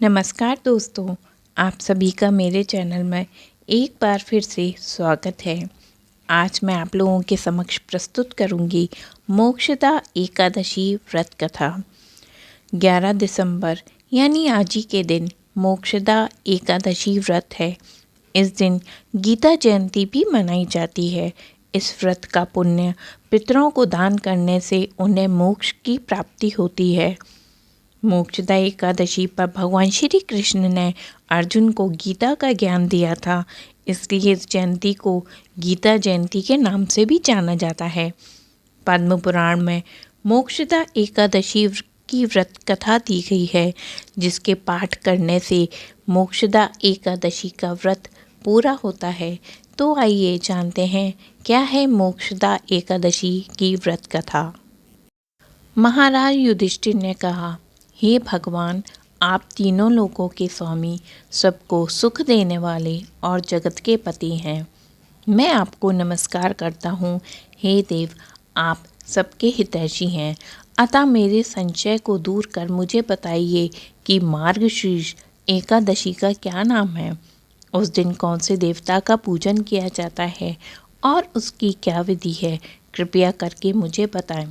नमस्कार दोस्तों, आप सभी का मेरे चैनल में एक बार फिर से स्वागत है। आज मैं आप लोगों के समक्ष प्रस्तुत करूंगी मोक्षदा एकादशी व्रत कथा। 11 दिसंबर यानी आज ही के दिन मोक्षदा एकादशी व्रत है। इस दिन गीता जयंती भी मनाई जाती है। इस व्रत का पुण्य पितरों को दान करने से उन्हें मोक्ष की प्राप्ति होती है। मोक्षदा एकादशी पर भगवान श्री कृष्ण ने अर्जुन को गीता का ज्ञान दिया था, इसलिए इस जयंती को गीता जयंती के नाम से भी जाना जाता है। पद्म पुराण में मोक्षदा एकादशी की व्रत कथा दी गई है, जिसके पाठ करने से मोक्षदा एकादशी का व्रत पूरा होता है। तो आइए जानते हैं क्या है मोक्षदा एकादशी की व्रत कथा। महाराज युधिष्ठिर ने कहा, हे भगवान, आप तीनों लोकों के स्वामी, सबको सुख देने वाले और जगत के पति हैं। मैं आपको नमस्कार करता हूँ। हे देव, आप सबके हितैषी हैं, अतः मेरे संशय को दूर कर मुझे बताइए कि मार्गशीर्ष एकादशी का क्या नाम है। उस दिन कौन से देवता का पूजन किया जाता है और उसकी क्या विधि है, कृपया करके मुझे बताएं।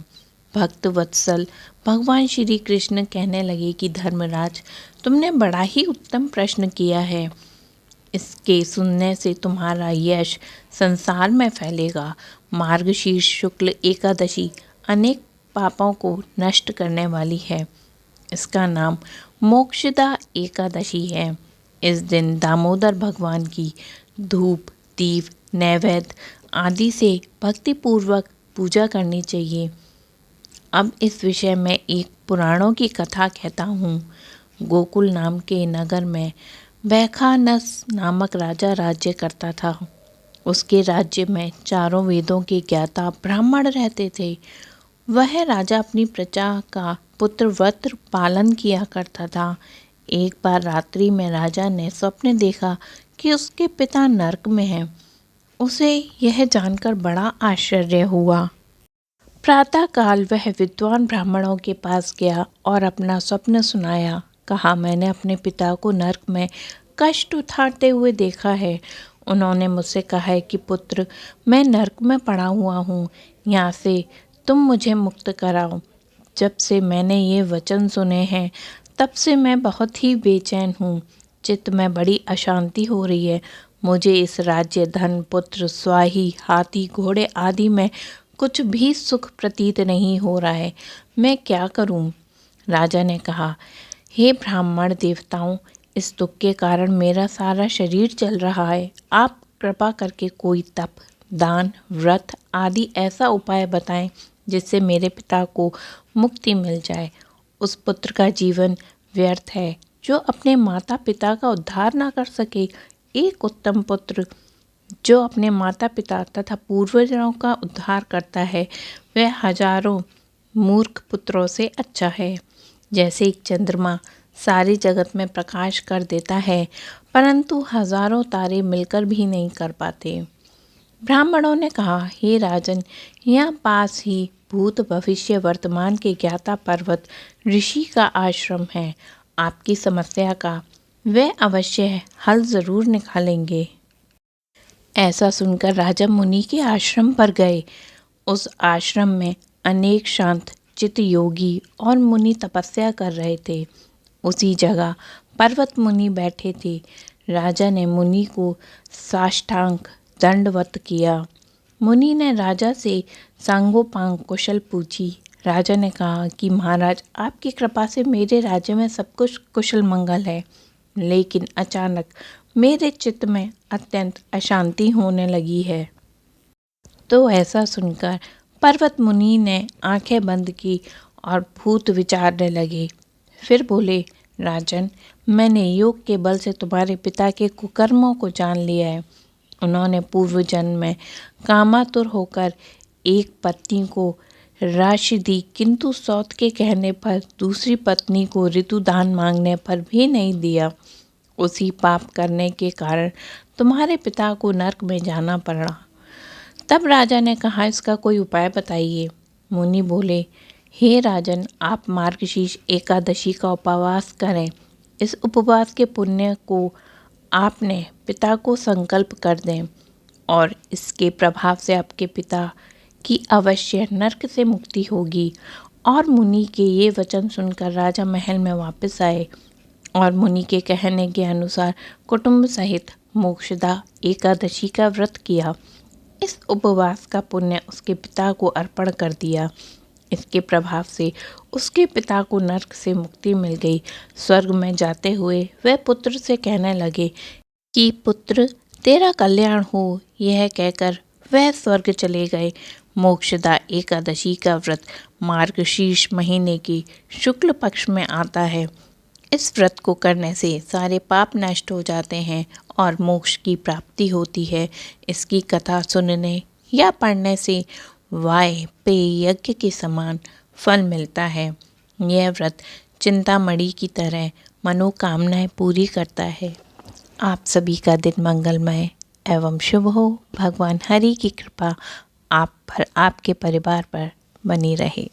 भक्त वत्सल भगवान श्री कृष्ण कहने लगे कि धर्मराज, तुमने बड़ा ही उत्तम प्रश्न किया है। इसके सुनने से तुम्हारा यश संसार में फैलेगा। मार्गशीर्ष शुक्ल एकादशी अनेक पापों को नष्ट करने वाली है। इसका नाम मोक्षदा एकादशी है। इस दिन दामोदर भगवान की धूप, दीप, नैवेद्य आदि से भक्तिपूर्वक पूजा करनी चाहिए। अब इस विषय में एक पुराणों की कथा कहता हूँ। गोकुल नाम के नगर में वैखानस नामक राजा राज्य करता था। उसके राज्य में चारों वेदों के ज्ञाता ब्राह्मण रहते थे। वह राजा अपनी प्रजा का पुत्र व्रत पालन किया करता था। एक बार रात्रि में राजा ने स्वप्न देखा कि उसके पिता नरक में हैं। उसे यह जानकर बड़ा आश्चर्य हुआ। प्रातःकाल वह विद्वान ब्राह्मणों के पास गया और अपना स्वप्न सुनाया। कहा, मैंने अपने पिता को नरक में कष्ट उठाते हुए देखा है। उन्होंने मुझसे कहा है कि पुत्र, मैं नरक में पड़ा हुआ हूँ, यहाँ से तुम मुझे मुक्त कराओ। जब से मैंने ये वचन सुने हैं तब से मैं बहुत ही बेचैन हूँ। चित्त में बड़ी अशांति हो रही है। मुझे इस राज्य, धन, पुत्र, स्वाही, हाथी, घोड़े आदि में कुछ भी सुख प्रतीत नहीं हो रहा है। मैं क्या करूं? राजा ने कहा, हे ब्राह्मण देवताओं, इस दुख के कारण मेरा सारा शरीर जल रहा है। आप कृपा करके कोई तप, दान, व्रत आदि ऐसा उपाय बताएं जिससे मेरे पिता को मुक्ति मिल जाए। उस पुत्र का जीवन व्यर्थ है जो अपने माता पिता का उद्धार ना कर सके। एक उत्तम पुत्र जो अपने माता पिता तथा पूर्वजों का उद्धार करता है, वह हजारों मूर्ख पुत्रों से अच्छा है। जैसे एक चंद्रमा सारे जगत में प्रकाश कर देता है, परंतु हजारों तारे मिलकर भी नहीं कर पाते। ब्राह्मणों ने कहा, हे राजन, यहाँ पास ही भूत, भविष्य, वर्तमान के ज्ञाता पर्वत ऋषि का आश्रम है। आपकी समस्या का वे अवश्य हल जरूर निकालेंगे। ऐसा सुनकर राजा मुनि के आश्रम पर गए। उस आश्रम में अनेक शांत चित्त योगी और मुनि तपस्या कर रहे थे। उसी जगह पर्वत मुनि बैठे थे। राजा ने मुनि को साष्टांग दंडवत किया। मुनि ने राजा से सांगोपांग कुशल पूछी। राजा ने कहा कि महाराज, आपकी कृपा से मेरे राज्य में सब कुछ कुशल मंगल है, लेकिन अचानक मेरे चित्त में अत्यंत अशांति होने लगी है। तो ऐसा सुनकर पर्वत मुनि ने आंखें बंद की और भूत विचारने लगे। फिर बोले, राजन, मैंने योग के बल से तुम्हारे पिता के कुकर्मों को जान लिया है। उन्होंने पूर्व जन्म में कामातुर होकर एक पत्नी को राशि दी, किंतु सौत के कहने पर दूसरी पत्नी को ऋतुदान मांगने पर भी नहीं दिया। उसी पाप करने के कारण तुम्हारे पिता को नरक में जाना पड़ा। तब राजा ने कहा, इसका कोई उपाय बताइए। मुनि बोले, हे राजन, आप मार्गशीर्ष एकादशी का उपवास करें। इस उपवास के पुण्य को आपने पिता को संकल्प कर दें और इसके प्रभाव से आपके पिता की अवश्य नरक से मुक्ति होगी। और मुनि के ये वचन सुनकर राजा महल में वापस आए और मुनि के कहने के अनुसार कुटुंब सहित मोक्षदा एकादशी का व्रत किया। इस उपवास का पुण्य उसके पिता को अर्पण कर दिया। इसके प्रभाव से उसके पिता को नरक से मुक्ति मिल गई। स्वर्ग में जाते हुए वह पुत्र से कहने लगे कि पुत्र तेरा कल्याण हो। यह कहकर वह स्वर्ग चले गए। मोक्षदा एकादशी का व्रत मार्गशीर्ष महीने की शुक्ल पक्ष में आता है। इस व्रत को करने से सारे पाप नष्ट हो जाते हैं और मोक्ष की प्राप्ति होती है। इसकी कथा सुनने या पढ़ने से वाय पेय यज्ञ के समान फल मिलता है। यह व्रत चिंतामणि की तरह मनोकामनाएं पूरी करता है। आप सभी का दिन मंगलमय एवं शुभ हो। भगवान हरि की कृपा आप पर, आपके परिवार पर बनी रहे।